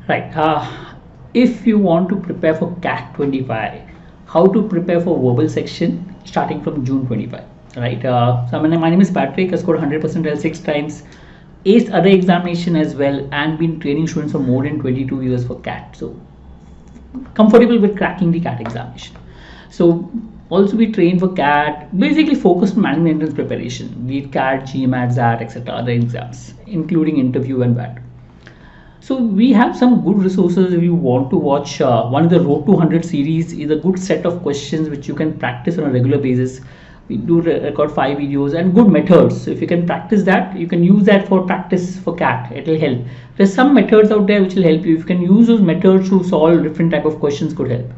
Right. If you want to prepare for CAT 25, how to prepare for verbal section starting from June 25, right? So my name is Patrick. I scored 100% L 6 times, aced other examination as well, and been training students for more than 22 years for CAT. So comfortable with cracking the CAT examination. So also we train for CAT, basically focused on management entrance preparation, be it CAT, GMAT, ZAT, etc. other exams, including interview and VAT. So we have some good resources if you want to watch. One of the Road to 100 series is a good set of questions which you can practice on a regular basis. We do record 5 videos and good methods. So if you can practice that, you can use that for practice for CAT. It will help. There's some methods out there which will help you. If you can use those methods to solve different type of questions, could help.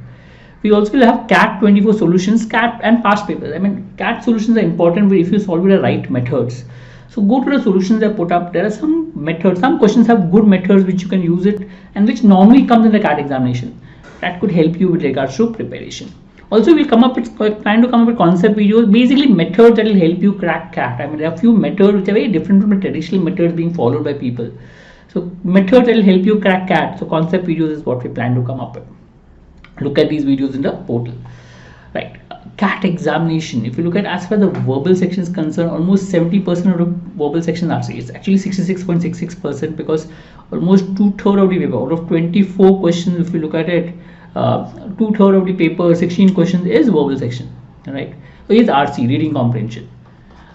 We also will have CAT 24 solutions, CAT and past papers. I mean, CAT solutions are important if you solve with the right methods. So go to the solutions I put up. There are some methods, some questions have good methods which you can use it and which normally comes in the CAT examination. That could help you with regards to preparation. Also, we'll plan to come up with concept videos, basically methods that will help you crack CAT. I mean, there are a few methods which are very different from the traditional methods being followed by people. So methods that will help you crack CAT. So concept videos is what we plan to come up with. Look at these videos in the portal. Right. CAT examination. If you look at as far as the verbal section is concerned, almost 70% of the verbal section are It's actually 66.66% because almost 2/3 of the paper out of 24 questions, if you look at it, 2/3 of the paper, 16 questions is verbal section, right? So it's RC, reading comprehension,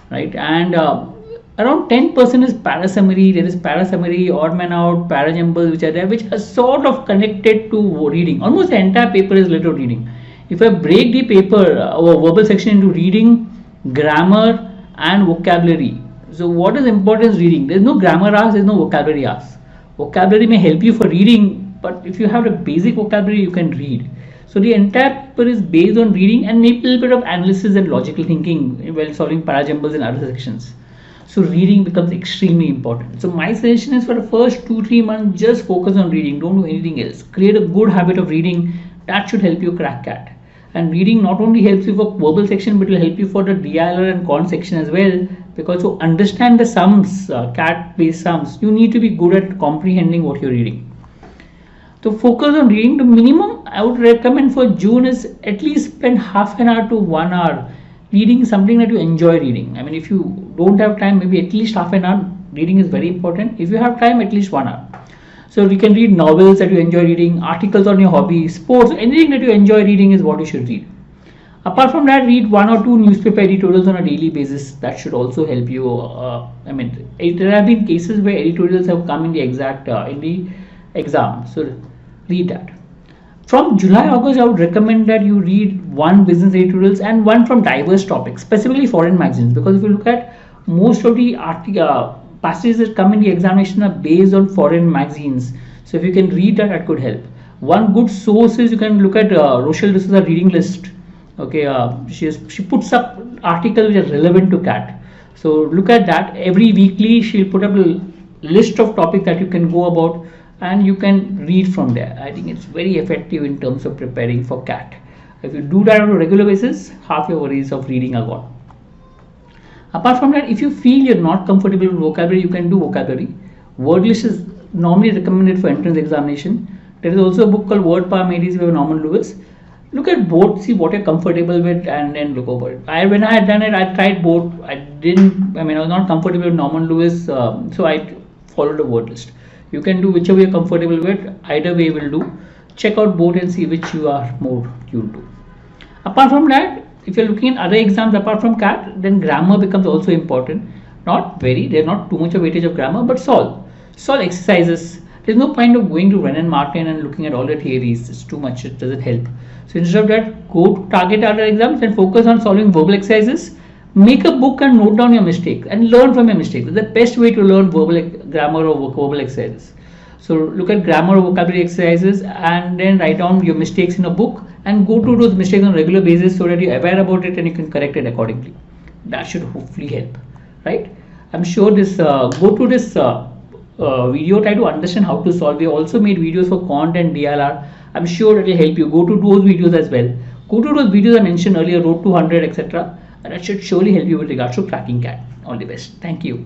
right? And around 10% is para-summary. There is para-summary, odd man out, para-jumbles which are there, which are sort of connected to reading. Almost the entire paper is little reading. If I break the paper, our verbal section into reading, grammar and vocabulary. So what is important is reading. There is no grammar asked, there is no vocabulary asked. Vocabulary may help you for reading, but if you have a basic vocabulary, you can read. So the entire paper is based on reading and maybe a little bit of analysis and logical thinking while solving para-jumbles and other sections. So reading becomes extremely important. So my suggestion is for the first 2-3 months, just focus on reading. Don't do anything else. Create a good habit of reading. That should help you crack CAT. And reading not only helps you for verbal section, but will help you for the DILR and con section as well. Because to understand the sums, CAT-based sums, you need to be good at comprehending what you're reading. So focus on reading. The minimum I would recommend for June is at least spend half an hour to 1 hour reading something that you enjoy reading. I mean, if you don't have time, maybe at least half an hour. Reading is very important. If you have time, at least 1 hour. So you can read novels that you enjoy reading, articles on your hobby, sports, anything that you enjoy reading is what you should read. Apart from that, read 1 or 2 newspaper editorials on a daily basis. That should also help you. I mean, there have been cases where editorials have come in the exam. So read that. From July, August, I would recommend that you read 1 business editorials and 1 from diverse topics, specifically foreign magazines. Because if you look at most of the passages that come in the examination are based on foreign magazines. So if you can read that, that could help. One good source is you can look at Rochelle D'Souza reading list. Okay, she puts up articles which are relevant to CAT. So look at that. Every weekly she'll put up a list of topics that you can go about and you can read from there. I think it's very effective in terms of preparing for CAT. If you do that on a regular basis, half your worries of reading are gone. Apart from that, if you feel you're not comfortable with vocabulary, you can do vocabulary. Word list is normally recommended for entrance examination. There is also a book called Word Power Made Easy by Norman Lewis. Look at both, see what you're comfortable with, and then look over it. When I had done it, I tried both. I was not comfortable with Norman Lewis, so I followed the word list. You can do whichever you're comfortable with. Either way will do. Check out both and see which you are more tuned to. Apart from that, if you're looking at other exams apart from CAT, then grammar becomes also important. Not very, there's not too much of weightage of grammar, but solve exercises. There's no point of going to Wren and Martin and looking at all the theories. It's too much, it doesn't help. So instead of that, go to target other exams and focus on solving verbal exercises. Make a book and note down your mistakes and learn from your mistakes. It's the best way to learn grammar or verbal exercises. So look at grammar or vocabulary exercises and then write down your mistakes in a book and go to those mistakes on a regular basis so that you're aware about it and you can correct it accordingly. That should hopefully help, right? I'm sure this go to this video, try to understand how to solve. We also made videos for Quant and DLR. I'm sure it will help you. Go to those videos as well. Go to those videos I mentioned earlier, Road to 100, etc. And that should surely help you with regards to cracking CAT. All the best. Thank you.